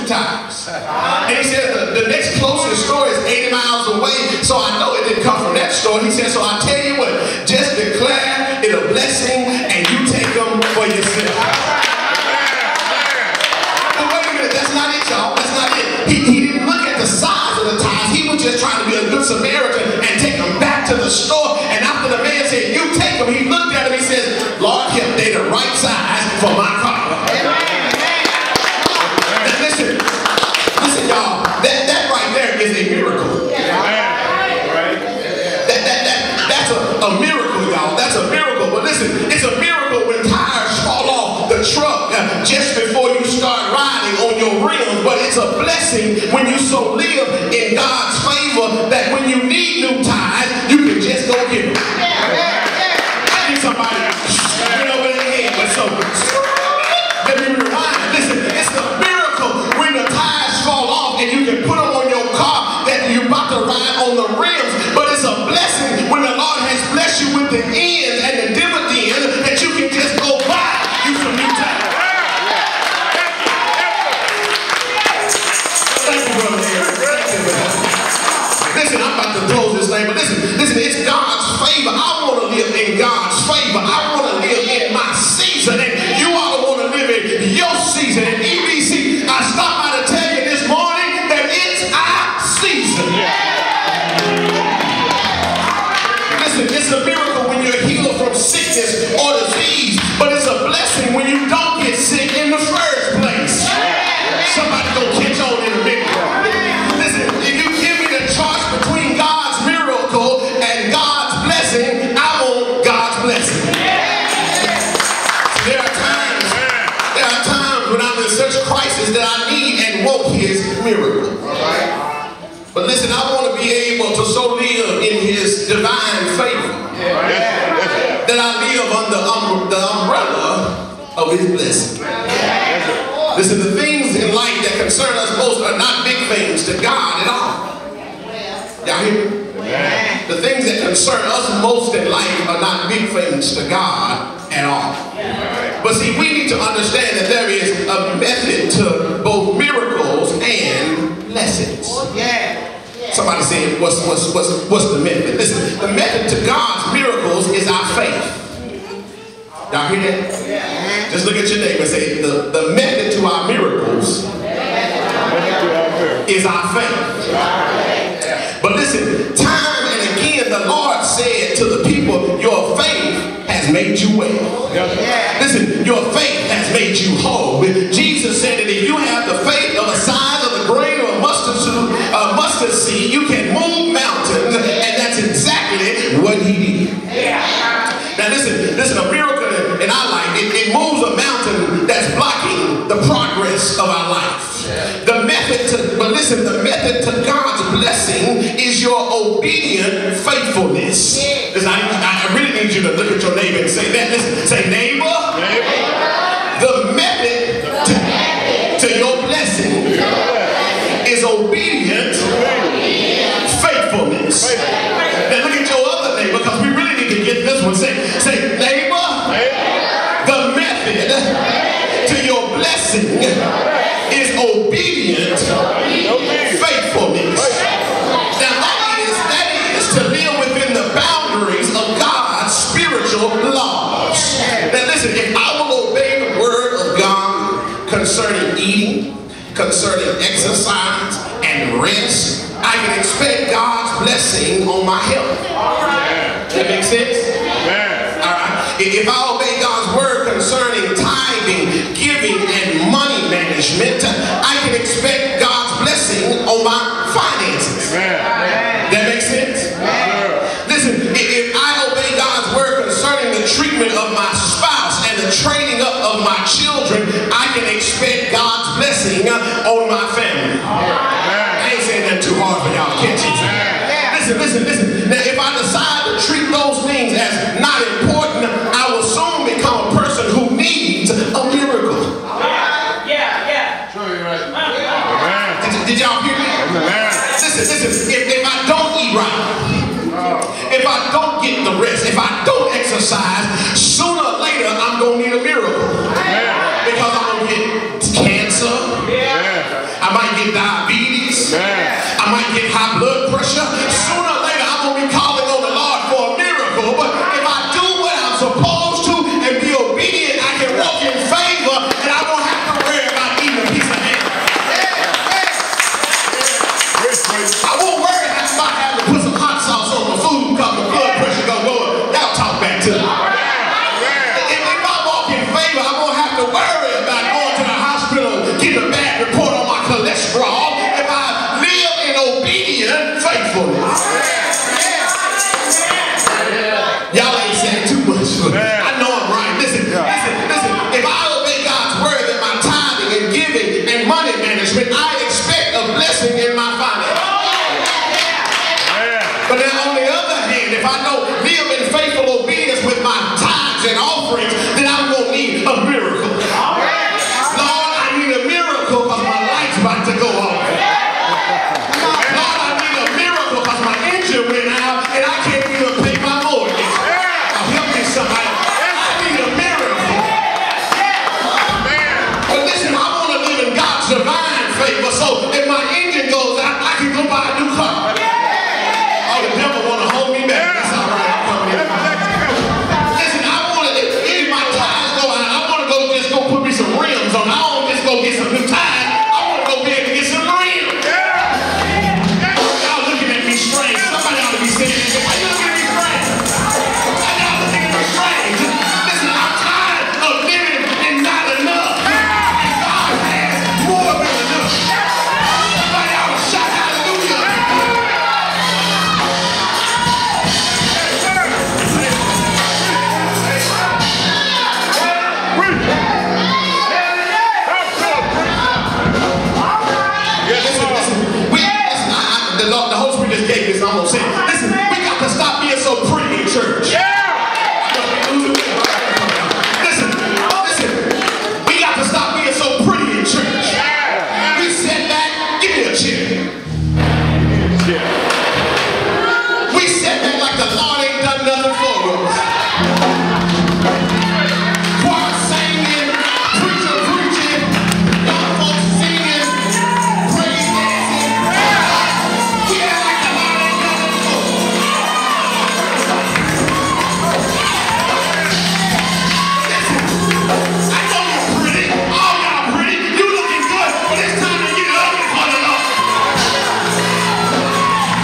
times. And he said the next closest store is 80 miles away, so I know it didn't come from that store. He said, so I tell you what, just declare it a blessing and you take them for yourself. But wait a minute, that's not it, y'all. That's not it. He didn't look at the size of the tithes. He was just trying to be a good Samaritan and take them back to the store. And after the man said, you take them, he looked at him, he says, Lord, help, they the right size for my car. Listen, y'all, that right there is a miracle. That's a miracle, y'all. That's a miracle. But listen, it's a miracle when tires fall off the truck just before you start riding on your rims. But it's a blessing when you so live in God's favor that when you need new tires, you can just go get them. I need somebody over their head. But so, let me rewind. Listen, it's the miracle when the tires fall off and you can put them on your car that you're about to ride on the rims. But it's a blessing when the Lord has blessed you with the ends and the dividends that you can just go buy you some new tires. Thank you, brother. Listen, I'm about to close this thing, but listen, it's God's favor. I want to live in God's favor. I want to live in my season, and you all want to live in your season. And EBC, I stopped by to tell you this morning that it's our season. Listen, it's a miracle when you're healed from sickness or disease, but it's a blessing when you don't get sick in the first place. Somebody go catch on in a minute. Listen, if you give me the choice between God's miracle and God's blessing, I want God's blessing. There are times when I'm in such crisis that I need and want His miracle. But listen, I want to be able to so live in His divine favor that I live under the umbrella of His blessing. Listen, the things in life that concern us most are not big things to God at all. Y'all hear me? The things that concern us most in life are not big things to God at all. But see, we need to understand that there is a method to both miracles and blessings. Somebody said, what's the method? Listen, the method to God's miracles is our faith. Y'all hear that? Just look at your neighbor and say, the method to our miracles is our faith. But listen, time and again the Lord said to the people, your faith has made you well. Listen, your faith has made you whole. Jesus said that if you have the faith of the size of the grain of mustard seed, you can move mountains, and that's exactly what He did. Now listen, a miracle in our life, it moves a mountain that's blocking the progress of our life. The method to God's blessing is your obedient faithfulness. Listen, I really need you to look at your neighbor and say that. Listen, say, neighbor, the method to your blessing is obedient faithfulness. Now look at your other neighbor, because we really need to get this one. Say, neighbor, the method to your blessing is obedient faithfulness. Now that is to live within the boundaries of God's spiritual laws. Now listen, if I will obey the word of God concerning eating, concerning exercise and rest, I can expect God's blessing on my health. That makes sense? Alright. If I obey God's word concerning tithing, giving, and money management, I can expect God's blessing on my finances. That makes sense? Listen, if I obey God's word concerning the treatment of my spouse and the training up of my children, I can expect God's blessing on my family. I ain't saying that too hard for y'all to catch it. Listen. Now, if I decide to treat those things as not important, I will soon become a person who needs a miracle. Did y'all hear me? Listen, if I don't eat right, if I don't get the rest, if I don't exercise, sooner or later I'm going to need a miracle. Because I'm going to get cancer. I might get diabetes. I might get high blood pressure. Sooner or later, I'm going to be calling on the Lord for a miracle. But if I do what I'm supposed to and be obedient, I can walk in favor and I won't have to worry about eating a piece of ham. I won't worry about having to put some hot sauce on my food because my blood pressure going to go up. Y'all talk back to me. If I walk in favor, I won't have to worry about going to the hospital, getting a bad report on my cholesterol. If I live in obedient faithfulness. Y'all ain't saying too much. I know I'm right. Listen. If I obey God's word in my tithing and giving and money management, I expect a blessing in my finances. But then on the other hand, if I don't live in faithful obedience with my tithes and offerings, then I'm going to need a miracle. Lord, I need a miracle because my light's about to go off. Lord, I need a miracle because my engine went out and I can't even pay my mortgage. Help me somebody. I need a miracle. But listen, I want to live in God's divine favor. So if my engine goes out, I can go buy a new car. Oh, the devil want to hold me back. That's all right. I'm coming in. Listen, I want to, if my tires go out, I want to just go put me some rims on. I don't just go get some new tires. I want to go be able to get some rims. Y'all looking at me strange. Somebody ought to be saying, why you looking at me strange? Why y'all looking at me strange? Listen, I'm tired of living and not enough. And God has more than enough. Somebody ought to shout hallelujah. The Holy Spirit just gave this, I'm going to say, listen, we got to stop being so pretty in church. Listen, we got to stop being so pretty in church. We sit back, give me a chair. We sit back like the Lord ain't done nothing for us. Choir singing, preacher preaching, young folks singing, praise dancing. We act like the Lord ain't done nothing for us. Listen, I know you're pretty. All y'all pretty. You looking good, but it's time to get ugly for the Lord.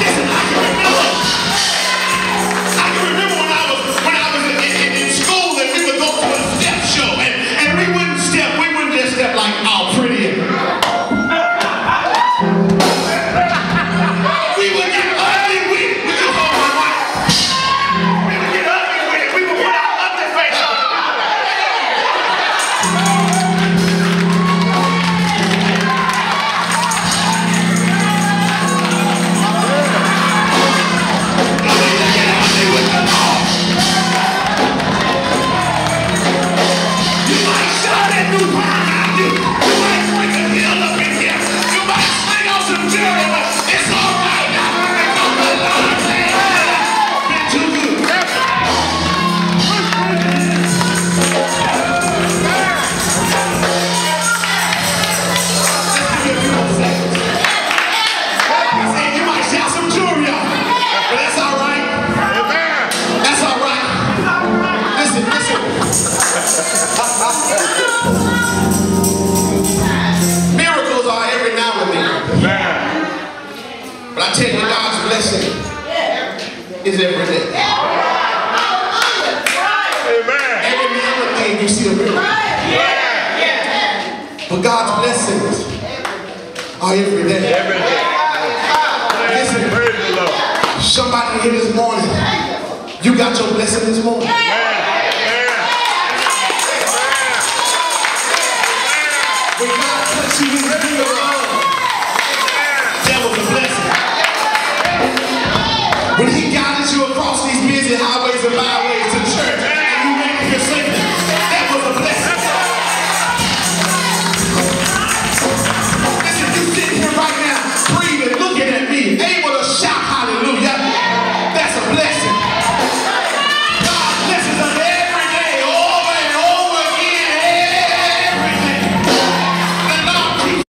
Listen, I can remember when I was in school and we would go to a step show and we wouldn't just step like all pretty. We would get ugly with it. We could hold my wife. We would get ugly with it. We would put our ugly face on. Get ugly with the Lord. You might shut that new wine out. You might break a hill up in here. You might sling on some jewelry, but it's all right now. Because the Lord has been too good. He said you might shout some jewelry off, but that's all right. That's all right. Listen. Miracles are every now and then. But I tell you, God's blessing is every day. Every now and then you see a miracle. But God's blessings are every day. Listen, somebody here this morning, you got your blessing this morning.